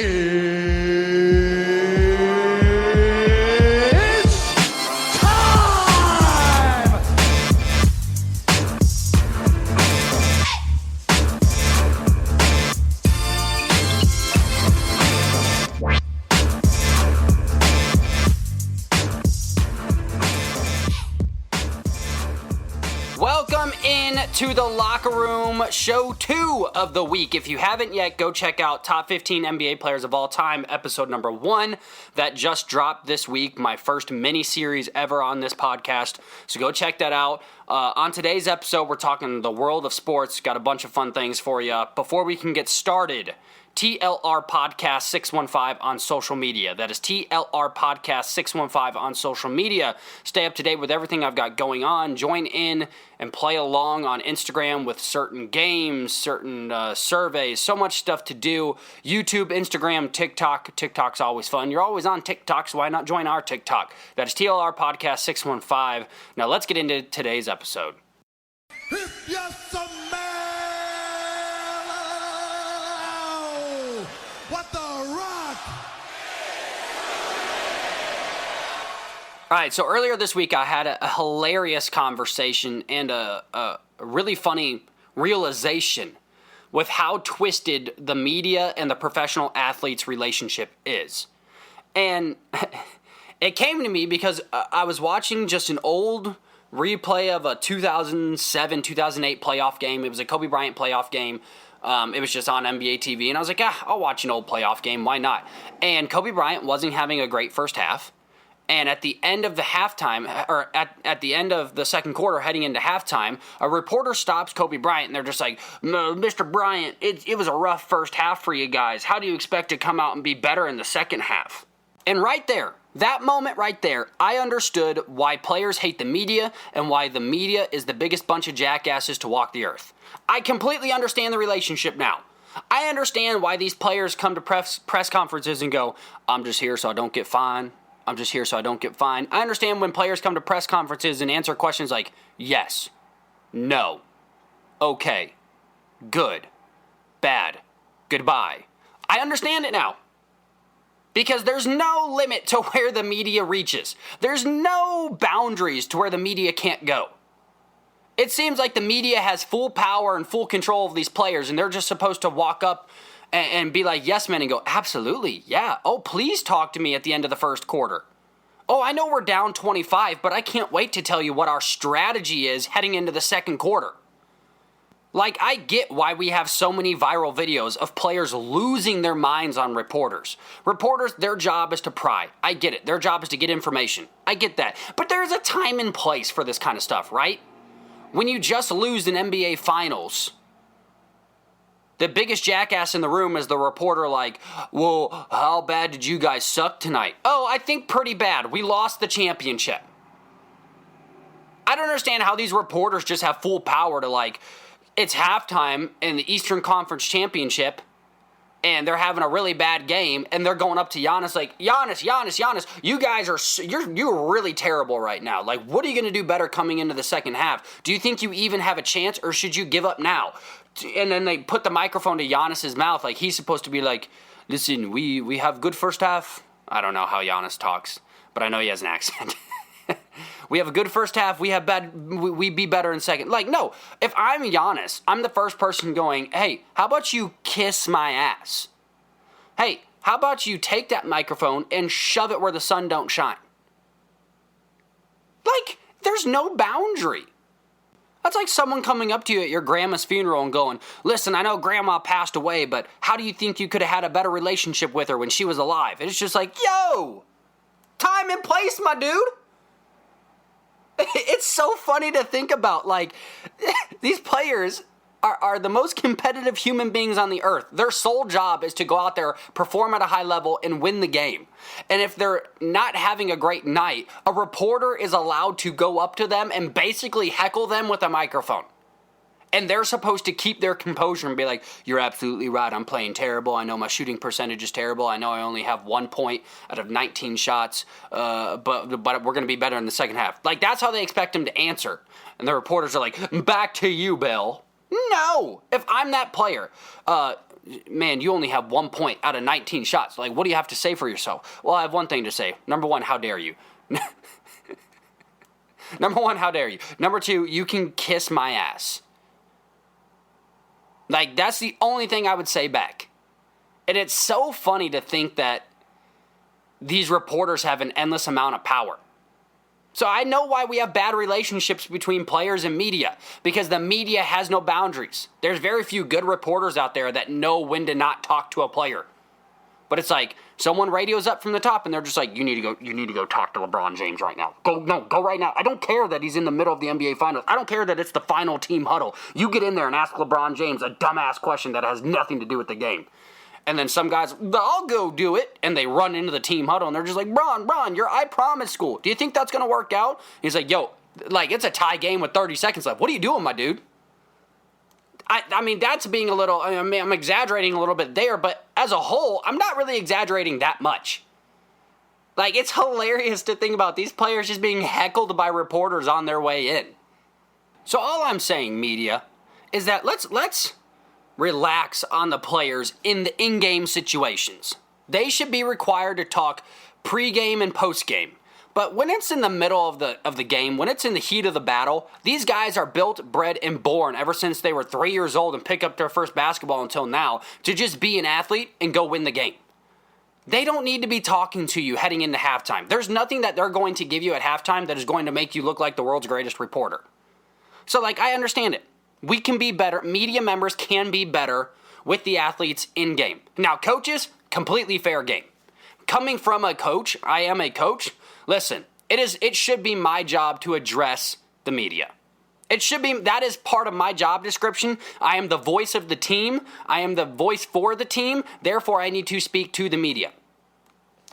It's time! Welcome in to the Locker Room, show 2 of the week. If you haven't yet, go check out Top 15 NBA Players of All Time, episode number 1. That just dropped this week, my first mini-series ever on this podcast. So go check that out. On today's episode, we're talking the world of sports. Got a bunch of fun things for you. Before we can get started, TLR Podcast 615 on social media. That is TLR Podcast 615 on social media. Stay up to date with everything I've got going on. Join in and play along on Instagram with certain games, certain surveys, so much stuff to do. YouTube, Instagram, TikTok. TikTok's always fun. You're always on TikTok, so why not join our TikTok? That is TLR Podcast 615. Now let's get into today's episode. If you smell what the rock. All right, so earlier this week I had a hilarious conversation and a really funny realization with how twisted the media and the professional athlete's relationship is. And it came to me because I was watching just an old replay of a 2007-2008 playoff game. It was a Kobe Bryant playoff game. It was just on NBA TV, and I was like, I'll watch an old playoff game. Why not? And Kobe Bryant wasn't having a great first half. And at the end of the halftime, or at the end of the second quarter, heading into halftime, a reporter stops Kobe Bryant, and they're just like, "No, Mr. Bryant, it was a rough first half for you guys. How do you expect to come out and be better in the second half?" And right there, that moment right there, I understood why players hate the media and why the media is the biggest bunch of jackasses to walk the earth. I completely understand the relationship now. I understand why these players come to press conferences and go, "I'm just here so I don't get fined. I'm just here so I don't get fined." I understand when players come to press conferences and answer questions like, yes, no, okay, good, bad, goodbye. I understand it now. Because there's no limit to where the media reaches. There's no boundaries to where the media can't go. It seems like the media has full power and full control of these players, and they're just supposed to walk up and be like yes men and go, absolutely, yeah. Oh, please talk to me at the end of the first quarter. Oh, I know we're down 25, but I can't wait to tell you what our strategy is heading into the second quarter. Like, I get why we have so many viral videos of players losing their minds on reporters. Reporters, their job is to pry. I get it. Their job is to get information. I get that. But there's a time and place for this kind of stuff, right? When you just lose an NBA Finals, the biggest jackass in the room is the reporter like, well, how bad did you guys suck tonight? Oh, I think pretty bad. We lost the championship. I don't understand how these reporters just have full power to like, it's halftime in the Eastern Conference Championship, and they're having a really bad game, and they're going up to Giannis like, Giannis, you guys are, you're really terrible right now. Like, what are you going to do better coming into the second half? Do you think you even have a chance, or should you give up now? And then they put the microphone to Giannis's mouth like he's supposed to be like, listen, we have good first half. I don't know how Giannis talks, but I know he has an accent. We have a good first half. We be better in second. Like, no, if I'm Giannis, I'm the first person going, hey, how about you kiss my ass? Hey, how about you take that microphone and shove it where the sun don't shine? Like, there's no boundary. That's like someone coming up to you at your grandma's funeral and going, listen, I know grandma passed away, but how do you think you could have had a better relationship with her when she was alive? And it's just like, yo, time and place, my dude. It's so funny to think about, like, these players are the most competitive human beings on the earth. Their sole job is to go out there, perform at a high level, and win the game. And if they're not having a great night, a reporter is allowed to go up to them and basically heckle them with a microphone. And they're supposed to keep their composure and be like, you're absolutely right, I'm playing terrible. I know my shooting percentage is terrible. I know I only have 1 point out of 19 shots, but we're going to be better in the second half. Like, that's how they expect them to answer. And the reporters are like, back to you, Bill. No. If I'm that player, man, you only have 1 point out of 19 shots. Like, what do you have to say for yourself? Well, I have one thing to say. Number one, how dare you? Number one, how dare you? Number two, you can kiss my ass. Like, that's the only thing I would say back. And it's so funny to think that these reporters have an endless amount of power. So I know why we have bad relationships between players and media, because the media has no boundaries. There's very few good reporters out there that know when to not talk to a player. But it's like someone radios up from the top and they're just like, you need to go talk to LeBron James right now. Go right now. I don't care that he's in the middle of the NBA Finals. I don't care that it's the final team huddle. You get in there and ask LeBron James a dumbass question that has nothing to do with the game. And then some guys, I'll go do it. And they run into the team huddle and they're just like, Ron, you're I Promise school. Do you think that's going to work out? He's like, yo, like it's a tie game with 30 seconds left. What are you doing, my dude? I mean, that's being a little, I mean, I'm exaggerating a little bit there, but as a whole, I'm not really exaggerating that much. Like, it's hilarious to think about these players just being heckled by reporters on their way in. So all I'm saying, media, is that let's relax on the players in the in-game situations. They should be required to talk pre-game and post-game. But when it's in the middle of the game, when it's in the heat of the battle, these guys are built, bred, and born ever since they were 3 years old and pick up their first basketball until now to just be an athlete and go win the game. They don't need to be talking to you heading into halftime. There's nothing that they're going to give you at halftime that is going to make you look like the world's greatest reporter. So, like, I understand it. We can be better. Media members can be better with the athletes in game. Now, coaches, completely fair game. Coming from a coach, I am a coach. Listen, it should be my job to address the media. That is part of my job description. I am the voice of the team. I am the voice for the team. Therefore, I need to speak to the media.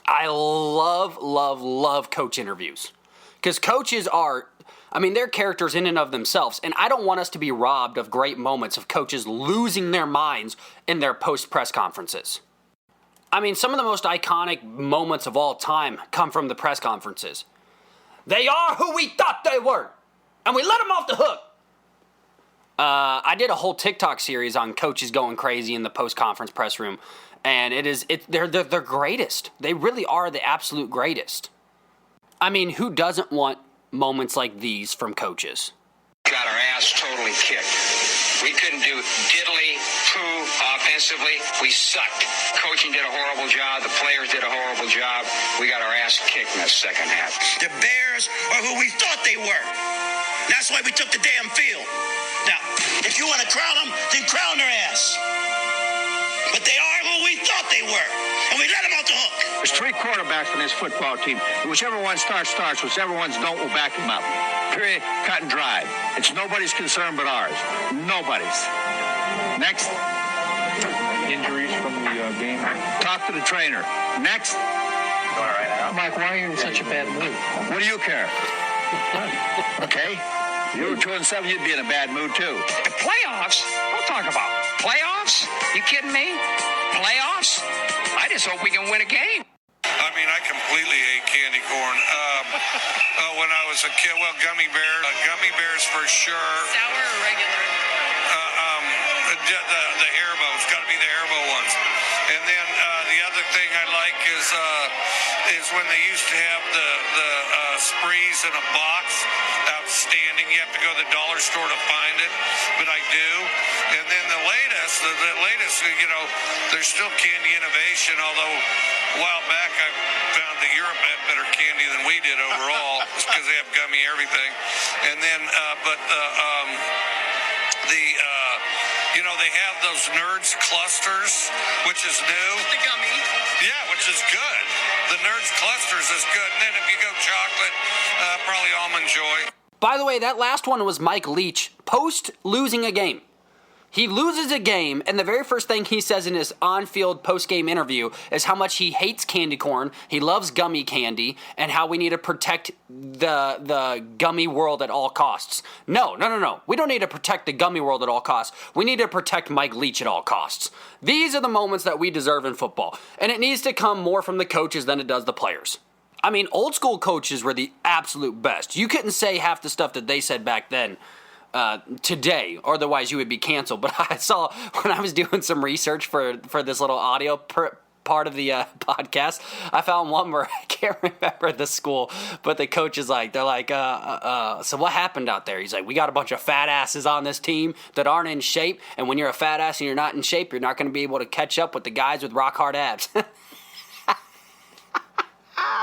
I love coach interviews. Because coaches they're characters in and of themselves. And I don't want us to be robbed of great moments of coaches losing their minds in their post-press conferences. I mean, some of the most iconic moments of all time come from the press conferences. They are who we thought they were, and we let them off the hook. I did a whole TikTok series on coaches going crazy in the post-conference press room, and they're greatest. They really are the absolute greatest. I mean, who doesn't want moments like these from coaches? Got our ass totally kicked. We couldn't do diddly poo offensively. We sucked. Coaching did a horrible job. The players did a horrible job. We got our ass kicked in the second half. The Bears are who we thought they were. That's why we took the damn field. Now, if you want to crown them, then crown their ass. But they are who we thought they were. And we let them off the hook. There's 3 quarterbacks on this football team. Whichever one starts. Whichever ones don't, we'll back them up. Period. Cut and dry. It's nobody's concern but ours. Nobody's. Next. Injuries from the game. Talk to the trainer. Next. Mike, why are you in such a bad mood? What do you care? Okay? If you were 2-7, you'd be in a bad mood too. The playoffs? Don't talk about playoffs. You kidding me? Playoffs? I just hope we can win a game. I mean, I completely hate candy corn. When I was a kid, gummy bears for sure. Sour or regular? The Haribo. It's got to be the Haribo ones. And then the other thing I like is when they used to have the sprees in a box. Outstanding. You have to go to the dollar store to find it, but I do. And then the latest, there's still candy innovation, although a while back I found that Europe had better candy than we did overall because they have gummy everything. And then, they have those Nerds clusters, which is new. The gummy. Yeah, which is good. The Nerds clusters is good. And then if you go chocolate, probably Almond Joy. By the way, that last one was Mike Leach post losing a game. He loses a game, and the very first thing he says in his on-field post-game interview is how much he hates candy corn, he loves gummy candy, and how we need to protect the gummy world at all costs. No. We don't need to protect the gummy world at all costs. We need to protect Mike Leach at all costs. These are the moments that we deserve in football, and it needs to come more from the coaches than it does the players. I mean, old school coaches were the absolute best. You couldn't say half the stuff that they said back then. today, otherwise you would be canceled. But I saw when I was doing some research for this little audio part of the podcast, I found one where I can't remember the school, but the coach is like, they're like, so what happened out there? He's like, we got a bunch of fat asses on this team that aren't in shape, and when you're a fat ass and you're not in shape, you're not going to be able to catch up with the guys with rock hard abs.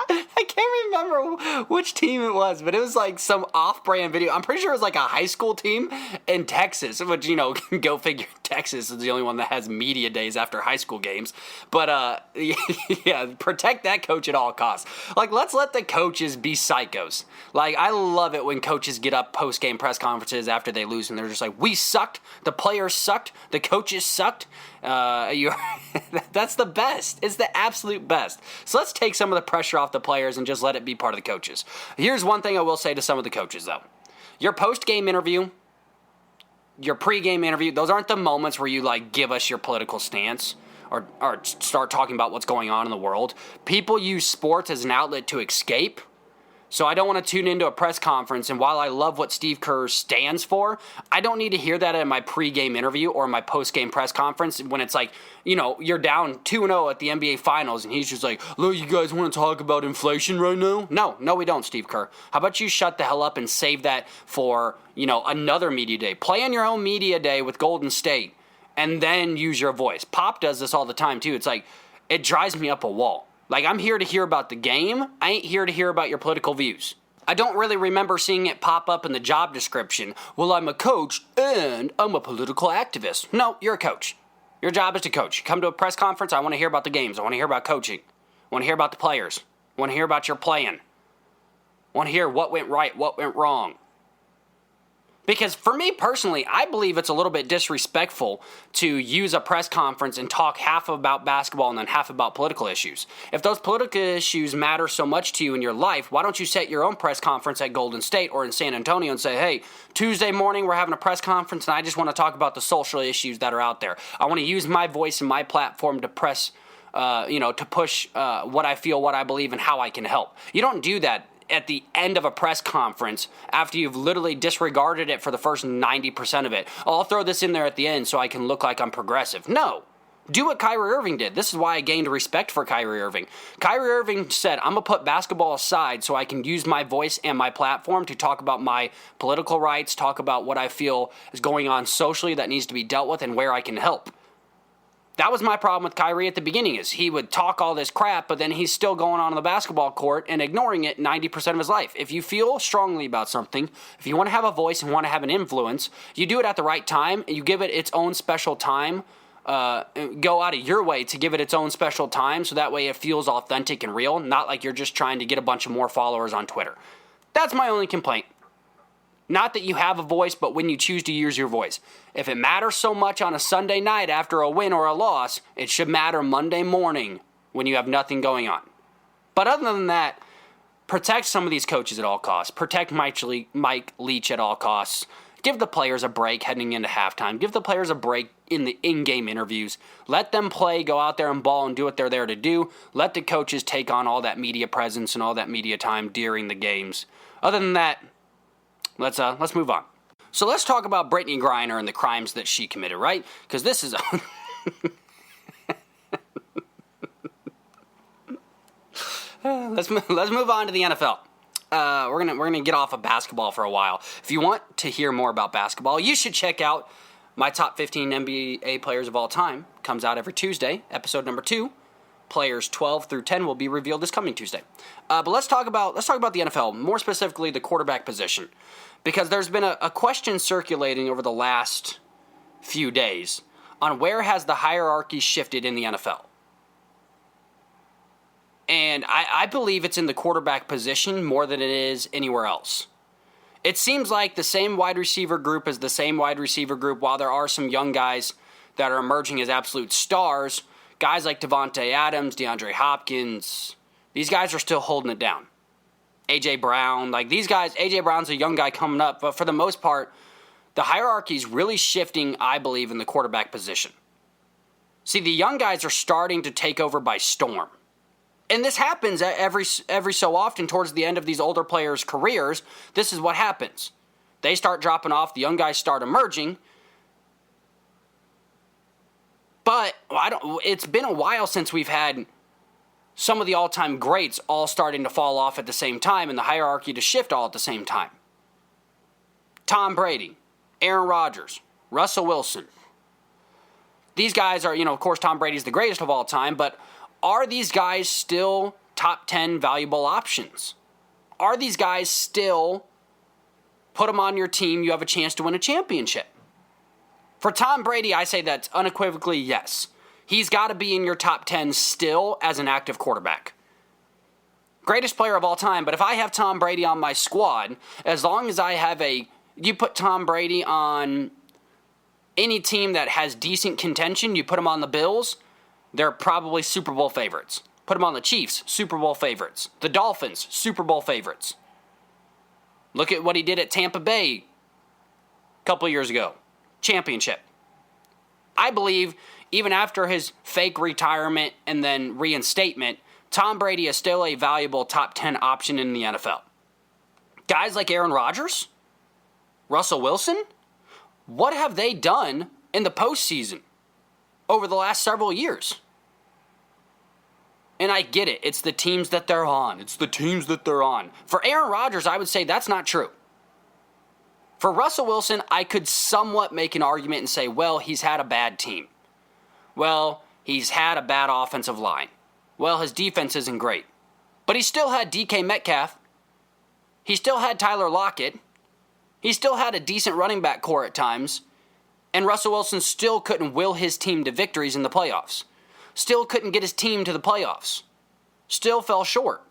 I can't remember which team it was, but it was like some off-brand video. I'm pretty sure it was like a high school team in Texas, which, you know, go figure, Texas is the only one that has media days after high school games. But, yeah, protect that coach at all costs. Like, let's let the coaches be psychos. Like, I love it when coaches get up post-game press conferences after they lose, and they're just like, we sucked, the players sucked, the coaches sucked. That's the best. It's the absolute best. So let's take some of the pressure off the players and just let it be part of the coaches. Here's one thing I will say to some of the coaches, though. Your post-game interview, your pre-game interview, those aren't the moments where you, like, give us your political stance or start talking about what's going on in the world. People use sports as an outlet to escape. So I don't want to tune into a press conference, and while I love what Steve Kerr stands for, I don't need to hear that in my pre-game interview or my post-game press conference when it's like, you know, you're down 2-0 at the NBA Finals, and he's just like, look, you guys want to talk about inflation right now? No, we don't, Steve Kerr. How about you shut the hell up and save that for, you know, another media day? Play on your own media day with Golden State, and then use your voice. Pop does this all the time, too. It's like, it drives me up a wall. Like, I'm here to hear about the game. I ain't here to hear about your political views. I don't really remember seeing it pop up in the job description. Well, I'm a coach and I'm a political activist. No, you're a coach. Your job is to coach. Come to a press conference, I want to hear about the games. I want to hear about coaching. I want to hear about the players. I want to hear about your plan. I want to hear what went right, what went wrong. Because for me personally, I believe it's a little bit disrespectful to use a press conference and talk half about basketball and then half about political issues. If those political issues matter so much to you in your life, why don't you set your own press conference at Golden State or in San Antonio and say, hey, Tuesday morning we're having a press conference and I just want to talk about the social issues that are out there. I want to use my voice and my platform to press, to push what I feel, what I believe, and how I can help. You don't do that at the end of a press conference after you've literally disregarded it for the first 90% of it. Oh, I'll throw this in there at the end so I can look like I'm progressive. No. Do what Kyrie Irving did. This is why I gained respect for Kyrie Irving. Kyrie Irving said, I'm going to put basketball aside so I can use my voice and my platform to talk about my political rights, talk about what I feel is going on socially that needs to be dealt with and where I can help. That was my problem with Kyrie at the beginning, is he would talk all this crap, but then he's still going on the basketball court and ignoring it 90% of his life. If you feel strongly about something, if you want to have a voice and want to have an influence, you do it at the right time, and you give it its own special time, go out of your way to give it its own special time, so that way it feels authentic and real, not like you're just trying to get a bunch of more followers on Twitter. That's my only complaint. Not that you have a voice, but when you choose to use your voice. If it matters so much on a Sunday night after a win or a loss, it should matter Monday morning when you have nothing going on. But other than that, protect some of these coaches at all costs. Protect Mike Leach at all costs. Give the players a break heading into halftime. Give the players a break in the in-game interviews. Let them play, go out there and ball and do what they're there to do. Let the coaches take on all that media presence and all that media time during the games. Other than that, let's move on. So let's talk about Brittany Griner and the crimes that she committed, right? Because this is let's move on to the NFL. We're gonna get off of basketball for a while. If you want to hear more about basketball, you should check out my top 15 NBA players of all time. Comes out every Tuesday. Episode number 2. Players 12 through 10 will be revealed this coming Tuesday. But let's talk about the NFL, more specifically the quarterback position, because there's been a question circulating over the last few days on where has the hierarchy shifted in the NFL. And I believe it's in the quarterback position more than it is anywhere else. It seems like the same wide receiver group is the same wide receiver group, while there are some young guys that are emerging as absolute stars. Guys like Devontae Adams, DeAndre Hopkins, these guys are still holding it down. A.J. Brown, like these guys, A.J. Brown's a young guy coming up, but for the most part, the hierarchy is really shifting, I believe, in the quarterback position. See, the young guys are starting to take over by storm. And this happens every so often towards the end of these older players' careers. This is what happens. They start dropping off. The young guys start emerging. But it's been a while since we've had some of the all-time greats all starting to fall off at the same time and the hierarchy to shift all at the same time. Tom Brady, Aaron Rodgers, Russell Wilson. These guys are, of course, Tom Brady's the greatest of all time, but are these guys still top 10 valuable options? Are these guys still, put them on your team, you have a chance to win a championship? For Tom Brady, I say that's unequivocally yes. He's got to be in your top 10 still as an active quarterback. Greatest player of all time, but if I have Tom Brady on my squad, as long as I have you put Tom Brady on any team that has decent contention, you put him on the Bills, they're probably Super Bowl favorites. Put him on the Chiefs, Super Bowl favorites. The Dolphins, Super Bowl favorites. Look at what he did at Tampa Bay a couple years ago. Championship. I believe even after his fake retirement and then reinstatement, Tom Brady is still a valuable top 10 option in the NFL. Guys like Aaron Rodgers, Russell Wilson, what have they done in the postseason over the last several years? And I get it. It's the teams that they're on. For Aaron Rodgers, I would say that's not true. For Russell Wilson, I could somewhat make an argument and say, well, he's had a bad team. Well, he's had a bad offensive line. Well, his defense isn't great. But he still had DK Metcalf. He still had Tyler Lockett. He still had a decent running back core at times. And Russell Wilson still couldn't will his team to victories in the playoffs. Still couldn't get his team to the playoffs. Still fell short.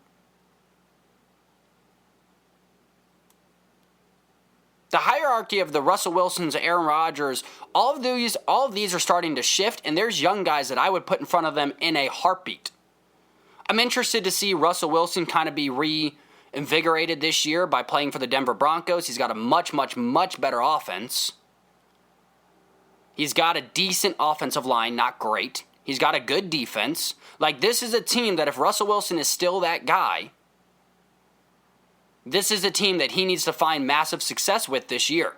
The hierarchy of the Russell Wilsons, Aaron Rodgers, all of these are starting to shift, and there's young guys that I would put in front of them in a heartbeat. I'm interested to see Russell Wilson kind of be reinvigorated this year by playing for the Denver Broncos. He's got a much, much, much better offense. He's got a decent offensive line, not great. He's got a good defense. Like, this is a team that if Russell Wilson is still that guy, this is a team that he needs to find massive success with this year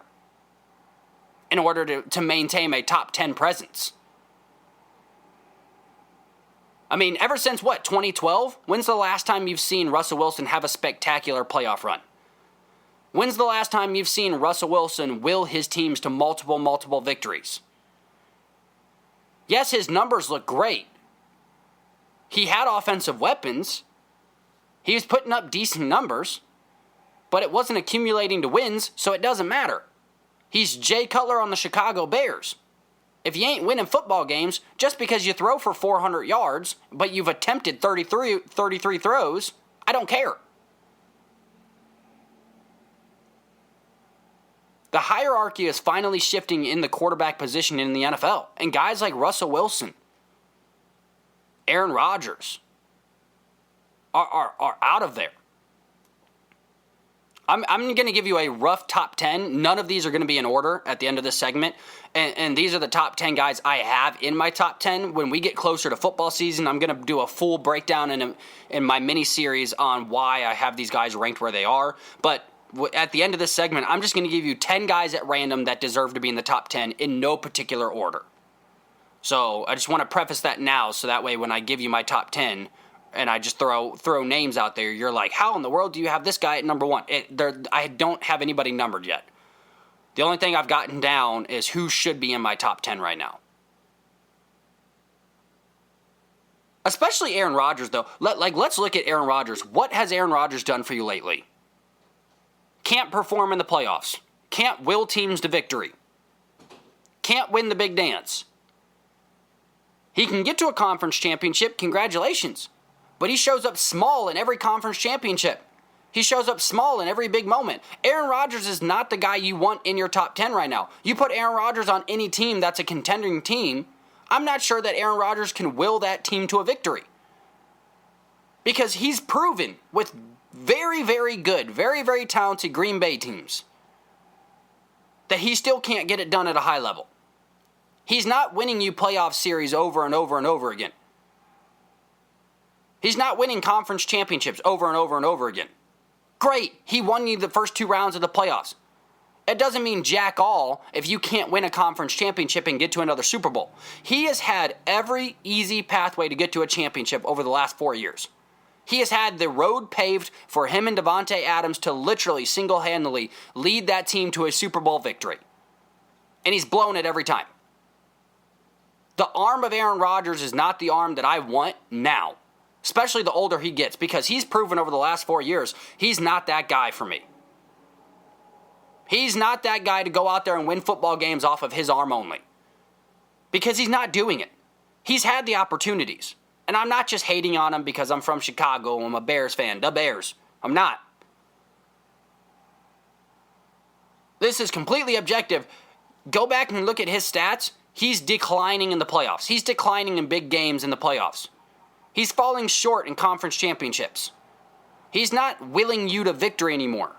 in order to maintain a top 10 presence. I mean, ever since 2012? When's the last time you've seen Russell Wilson have a spectacular playoff run? When's the last time you've seen Russell Wilson will his teams to multiple victories? Yes, his numbers look great. He had offensive weapons. He was putting up decent numbers. But it wasn't accumulating to wins, so it doesn't matter. He's Jay Cutler on the Chicago Bears. If you ain't winning football games, just because you throw for 400 yards, but you've attempted 33 throws, I don't care. The hierarchy is finally shifting in the quarterback position in the NFL. And guys like Russell Wilson, Aaron Rodgers are out of there. I'm going to give you a rough top 10. None of these are going to be in order at the end of this segment. And these are the top 10 guys I have in my top 10. When we get closer to football season, I'm going to do a full breakdown in my mini-series on why I have these guys ranked where they are. But at the end of this segment, I'm just going to give you 10 guys at random that deserve to be in the top 10 in no particular order. So I just want to preface that now so that way when I give you my top 10... and I just throw names out there, you're like, how in the world do you have this guy at number one? I don't have anybody numbered yet. The only thing I've gotten down is who should be in my top 10 right now. Especially Aaron Rodgers, though. Let's look at Aaron Rodgers. What has Aaron Rodgers done for you lately? Can't perform in the playoffs. Can't will teams to victory. Can't win the big dance. He can get to a conference championship. Congratulations. But he shows up small in every conference championship. He shows up small in every big moment. Aaron Rodgers is not the guy you want in your top 10 right now. You put Aaron Rodgers on any team that's a contending team, I'm not sure that Aaron Rodgers can will that team to a victory. Because he's proven with very, very good, very, very talented Green Bay teams that he still can't get it done at a high level. He's not winning you playoff series over and over and over again. He's not winning conference championships over and over and over again. Great, he won you the first 2 rounds of the playoffs. It doesn't mean jack all if you can't win a conference championship and get to another Super Bowl. He has had every easy pathway to get to a championship over the last 4 years. He has had the road paved for him and Davante Adams to literally single-handedly lead that team to a Super Bowl victory. And he's blown it every time. The arm of Aaron Rodgers is not the arm that I want now, especially the older he gets, because he's proven over the last 4 years he's not that guy for me. He's not that guy to go out there and win football games off of his arm only. Because he's not doing it. He's had the opportunities. And I'm not just hating on him because I'm from Chicago. I'm a Bears fan. The Bears. I'm not. This is completely objective. Go back and look at his stats. He's declining in the playoffs. He's declining in big games in the playoffs. He's falling short in conference championships. He's not willing you to victory anymore.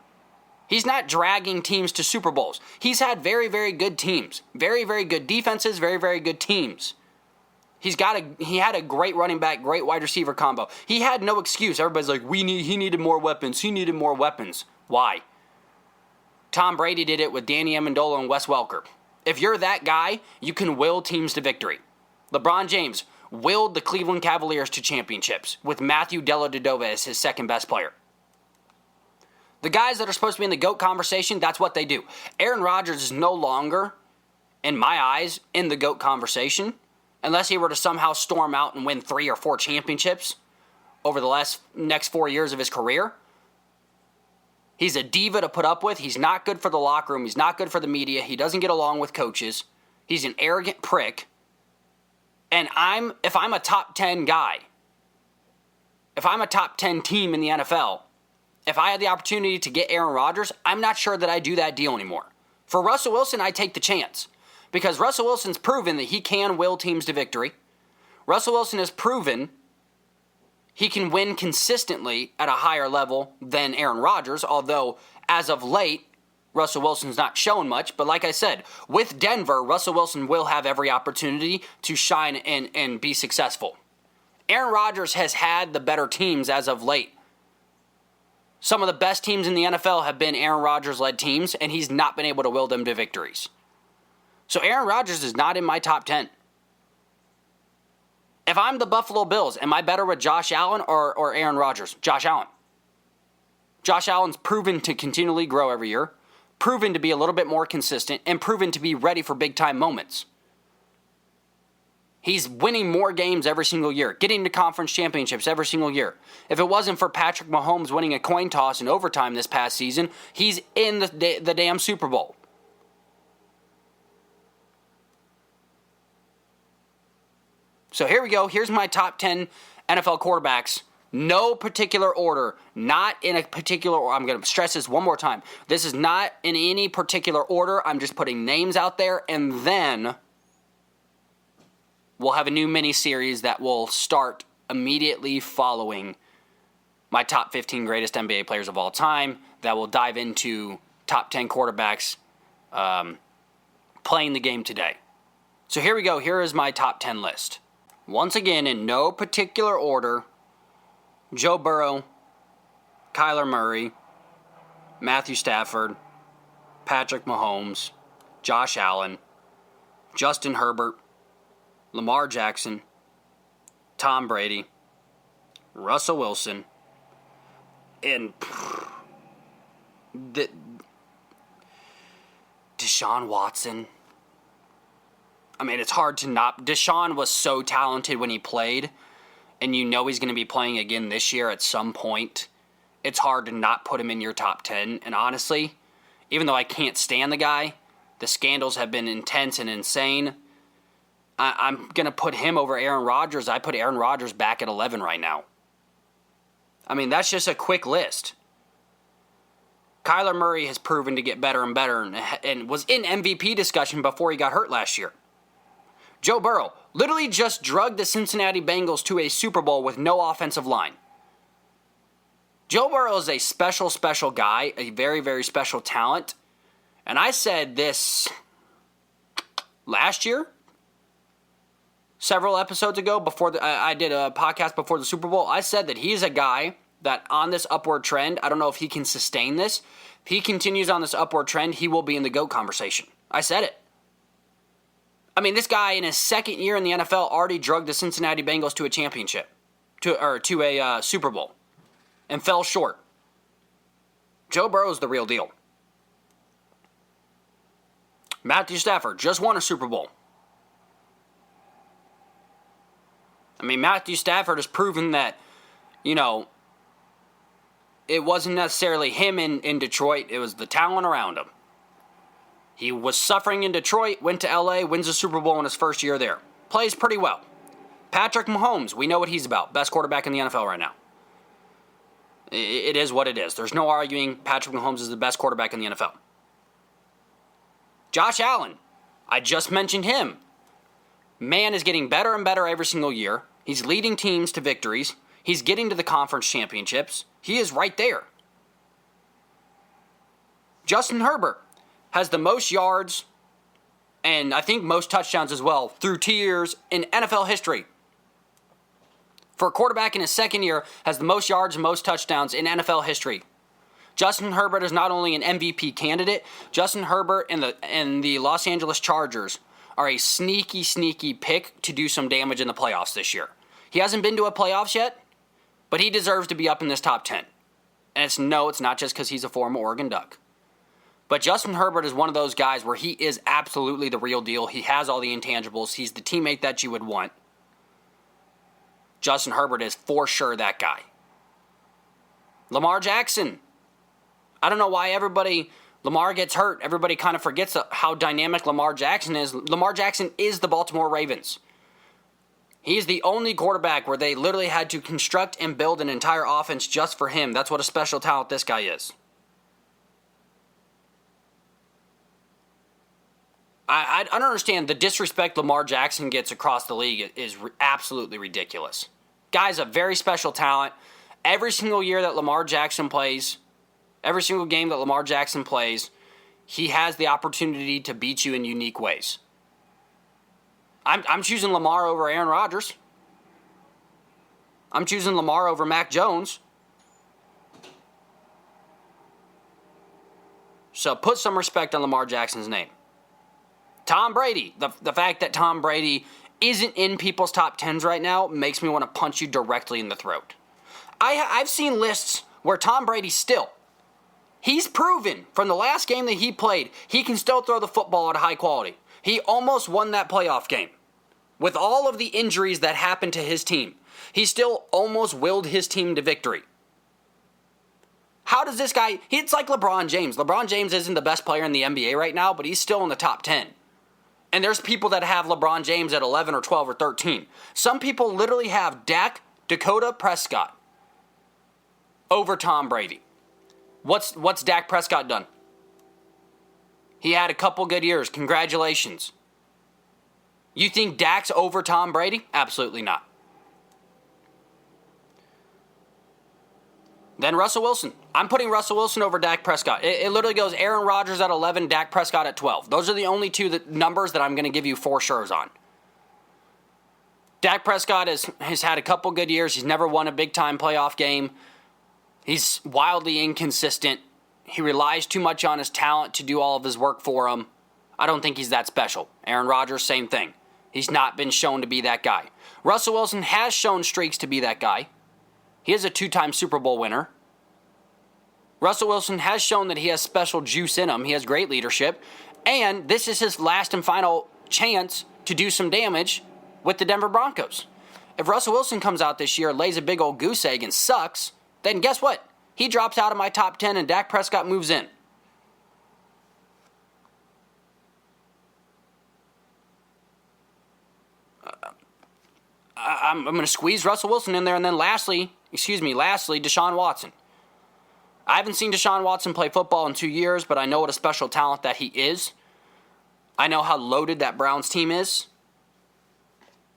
He's not dragging teams to Super Bowls. He's had very, very good teams. Very, very good defenses, very, very good teams. He had a great running back, great wide receiver combo. He had no excuse. Everybody's like, he needed more weapons. He needed more weapons. Why? Tom Brady did it with Danny Amendola and Wes Welker. If you're that guy, you can will teams to victory. LeBron James willed the Cleveland Cavaliers to championships with Matthew Dellavedova as his second best player. The guys that are supposed to be in the GOAT conversation, that's what they do. Aaron Rodgers is no longer, in my eyes, in the GOAT conversation, unless he were to somehow storm out and win 3 or 4 championships over the next 4 years of his career. He's a diva to put up with. He's not good for the locker room. He's not good for the media. He doesn't get along with coaches. He's an arrogant prick. And if I'm a top 10 guy, if I'm a top 10 team in the NFL, if I had the opportunity to get Aaron Rodgers, I'm not sure that I do that deal anymore. For Russell Wilson, I take the chance. Because Russell Wilson's proven that he can will teams to victory. Russell Wilson has proven he can win consistently at a higher level than Aaron Rodgers, although as of late, Russell Wilson's not shown much. But like I said, with Denver, Russell Wilson will have every opportunity to shine and be successful. Aaron Rodgers has had the better teams as of late. Some of the best teams in the NFL have been Aaron Rodgers-led teams, and he's not been able to will them to victories. So Aaron Rodgers is not in my top 10. If I'm the Buffalo Bills, am I better with Josh Allen or Aaron Rodgers? Josh Allen. Josh Allen's proven to continually grow every year, proven to be a little bit more consistent, and proven to be ready for big-time moments. He's winning more games every single year, getting to conference championships every single year. If it wasn't for Patrick Mahomes winning a coin toss in overtime this past season, he's in the damn Super Bowl. So here we go. Here's my top 10 NFL quarterbacks. No particular order. Not in a particular order. I'm going to stress this one more time. This is not in any particular order. I'm just putting names out there, and then we'll have a new mini-series that will start immediately following my top 15 greatest NBA players of all time that will dive into top 10 quarterbacks playing the game today. So here we go. Here is my top 10 list. Once again, in no particular order, Joe Burrow, Kyler Murray, Matthew Stafford, Patrick Mahomes, Josh Allen, Justin Herbert, Lamar Jackson, Tom Brady, Russell Wilson, and Deshaun Watson. I mean, it's hard to not. Deshaun was so talented when he played, and you know he's going to be playing again this year at some point. It's hard to not put him in your top 10. And honestly, even though I can't stand the guy, the scandals have been intense and insane. I'm going to put him over Aaron Rodgers. I put Aaron Rodgers back at 11 right now. I mean, that's just a quick list. Kyler Murray has proven to get better and better and was in MVP discussion before he got hurt last year. Joe Burrow literally just drugged the Cincinnati Bengals to a Super Bowl with no offensive line. Joe Burrow is a special, special guy, a very, very special talent. And I said this last year, several episodes ago, before I did a podcast before the Super Bowl. I said that he's a guy that on this upward trend, I don't know if he can sustain this. If he continues on this upward trend, he will be in the GOAT conversation. I said it. I mean, this guy in his second year in the NFL already drugged the Cincinnati Bengals to a championship, to a Super Bowl, and fell short. Joe Burrow's the real deal. Matthew Stafford just won a Super Bowl. I mean, Matthew Stafford has proven that, it wasn't necessarily him in Detroit. It was the talent around him. He was suffering in Detroit, went to LA, wins a Super Bowl in his first year there. Plays pretty well. Patrick Mahomes, we know what he's about. Best quarterback in the NFL right now. It is what it is. There's no arguing Patrick Mahomes is the best quarterback in the NFL. Josh Allen, I just mentioned him. Man is getting better and better every single year. He's leading teams to victories. He's getting to the conference championships. He is right there. Justin Herbert has the most yards and I think most touchdowns as well through 2 years in NFL history. For a quarterback in his second year, has the most yards and most touchdowns in NFL history. Justin Herbert is not only an MVP candidate, Justin Herbert and the Los Angeles Chargers are a sneaky, sneaky pick to do some damage in the playoffs this year. He hasn't been to a playoffs yet, but he deserves to be up in this top 10. And it's not just because he's a former Oregon Duck. But Justin Herbert is one of those guys where he is absolutely the real deal. He has all the intangibles. He's the teammate that you would want. Justin Herbert is for sure that guy. Lamar Jackson. I don't know why Lamar gets hurt. Everybody kind of forgets how dynamic Lamar Jackson is. Lamar Jackson is the Baltimore Ravens. He's the only quarterback where they literally had to construct and build an entire offense just for him. That's what a special talent this guy is. I don't understand the disrespect Lamar Jackson gets across the league is absolutely ridiculous. Guy's a very special talent. Every single year that Lamar Jackson plays, every single game that Lamar Jackson plays, he has the opportunity to beat you in unique ways. I'm choosing Lamar over Aaron Rodgers. I'm choosing Lamar over Mac Jones. So put some respect on Lamar Jackson's name. Tom Brady. The fact that Tom Brady isn't in people's top 10s right now makes me want to punch you directly in the throat. I've seen lists where Tom Brady he's proven from the last game that he played, he can still throw the football at a high quality. He almost won that playoff game. With all of the injuries that happened to his team, he still almost willed his team to victory. How does this guy, it's like LeBron James. LeBron James isn't the best player in the NBA right now, but he's still in the top 10. And there's people that have LeBron James at 11 or 12 or 13. Some people literally have Dakota Prescott over Tom Brady. What's Dak Prescott done? He had a couple good years. Congratulations. You think Dak's over Tom Brady? Absolutely not. Then Russell Wilson. I'm putting Russell Wilson over Dak Prescott. It literally goes Aaron Rodgers at 11, Dak Prescott at 12. Those are the only two numbers that I'm going to give you for sure's on. Dak Prescott has had a couple good years. He's never won a big-time playoff game. He's wildly inconsistent. He relies too much on his talent to do all of his work for him. I don't think he's that special. Aaron Rodgers, same thing. He's not been shown to be that guy. Russell Wilson has shown streaks to be that guy. He is a 2-time Super Bowl winner. Russell Wilson has shown that he has special juice in him. He has great leadership. And this is his last and final chance to do some damage with the Denver Broncos. If Russell Wilson comes out this year, lays a big old goose egg and sucks, then guess what? He drops out of my top 10 and Dak Prescott moves in. I'm going to squeeze Russell Wilson in there. And then lastly, Deshaun Watson. I haven't seen Deshaun Watson play football in 2 years, but I know what a special talent that he is. I know how loaded that Browns team is.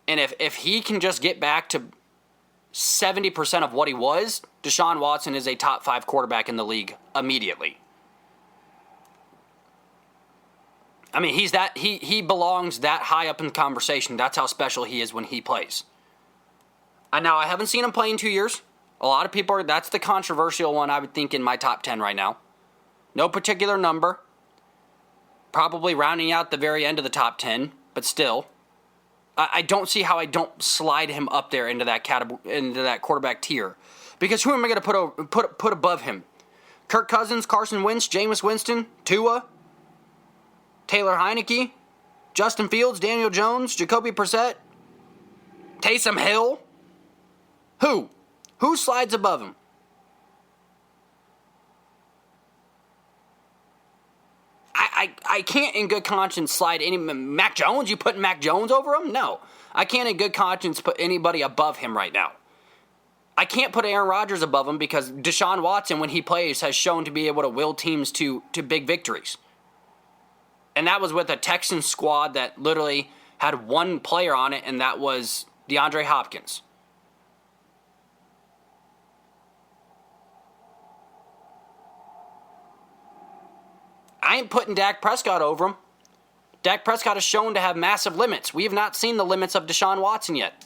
And if he can just get back to 70% of what he was, Deshaun Watson is a top 5 quarterback in the league immediately. I mean, he belongs that high up in the conversation. That's how special he is when he plays. And now I haven't seen him play in 2 years. A lot of people that's the controversial one I would think in my top 10 right now. No particular number. Probably rounding out the very end of the top 10, but still. I don't see how I don't slide him up there into that into that quarterback tier. Because who am I going to put above him? Kirk Cousins, Carson Wentz, Jameis Winston, Tua, Taylor Heineke, Justin Fields, Daniel Jones, Jacoby Brissett, Taysom Hill. Who? Who slides above him? I can't in good conscience slide any... Mac Jones? You putting Mac Jones over him? No. I can't in good conscience put anybody above him right now. I can't put Aaron Rodgers above him because Deshaun Watson, when he plays, has shown to be able to will teams to big victories. And that was with a Texans squad that literally had one player on it, and that was DeAndre Hopkins. I ain't putting Dak Prescott over him. Dak Prescott is shown to have massive limits. We have not seen the limits of Deshaun Watson yet.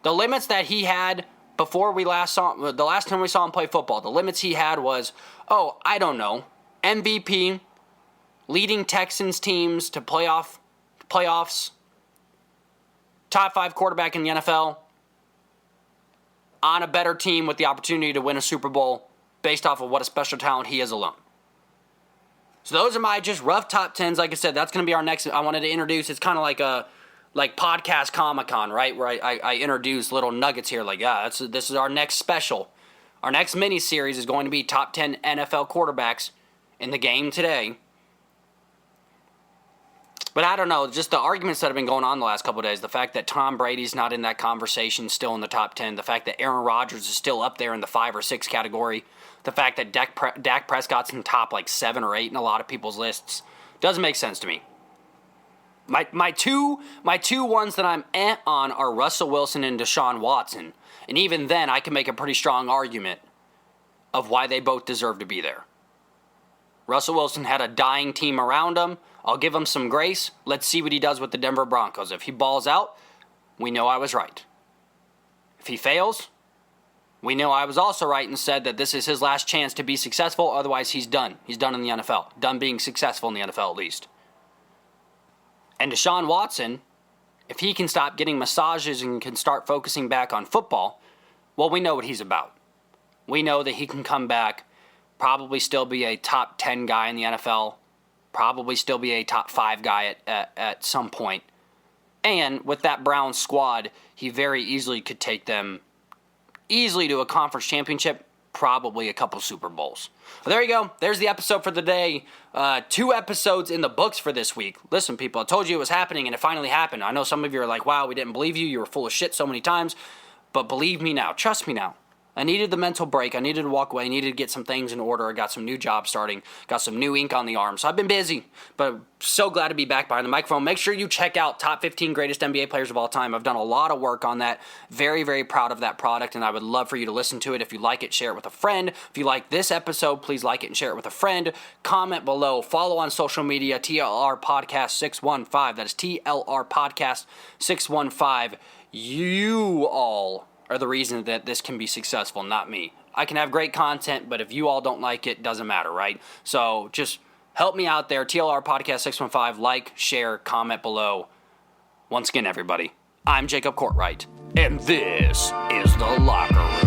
The limits that he had before the last time we saw him play football, the limits he had was, I don't know, MVP, leading Texans teams to playoffs, top 5 quarterback in the NFL, on a better team with the opportunity to win a Super Bowl based off of what a special talent he is alone. So those are my just rough top 10s. Like I said, that's going to be our next. I wanted to introduce. It's kind of like podcast Comic-Con, right? Where I introduce little nuggets here. Like, this is our next special. Our next mini series is going to be top 10 NFL quarterbacks in the game today. But I don't know, just the arguments that have been going on the last couple of days, the fact that Tom Brady's not in that conversation, still in the top 10, the fact that Aaron Rodgers is still up there in the 5 or 6 category, the fact that Dak Prescott's in top 7 or 8 in a lot of people's lists, doesn't make sense to me. My two ones that I'm on are Russell Wilson and Deshaun Watson, and even then I can make a pretty strong argument of why they both deserve to be there. Russell Wilson had a dying team around him. I'll give him some grace. Let's see what he does with the Denver Broncos. If he balls out, we know I was right. If he fails, we know I was also right and said that this is his last chance to be successful. Otherwise, he's done. He's done in the NFL. Done being successful in the NFL at least. And Deshaun Watson, if he can stop getting massages and can start focusing back on football, well, we know what he's about. We know that he can come back, probably still be a top 10 guy in the NFL, probably still be a top 5 guy at some point. And with that Browns squad, he very easily could take them easily to a conference championship, probably a couple Super Bowls. Well, there you go. There's the episode for the day. 2 episodes in the books for this week. Listen, people, I told you it was happening, and it finally happened. I know some of you are like, wow, we didn't believe you. You were full of shit so many times. But believe me now. Trust me now. I needed the mental break. I needed to walk away. I needed to get some things in order. I got some new jobs starting. Got some new ink on the arm. So I've been busy, but I'm so glad to be back behind the microphone. Make sure you check out Top 15 Greatest NBA Players of All Time. I've done a lot of work on that. Very, very proud of that product, and I would love for you to listen to it. If you like it, share it with a friend. If you like this episode, please like it and share it with a friend. Comment below. Follow on social media, TLR Podcast 615. That is TLR Podcast 615. You all are the reason that this can be successful, not me. I can have great content, but if you all don't like it, doesn't matter, right? So just help me out there. TLR Podcast 615. Like, share, comment below. Once again, everybody, I'm Jacob Courtwright, and this is The Locker Room.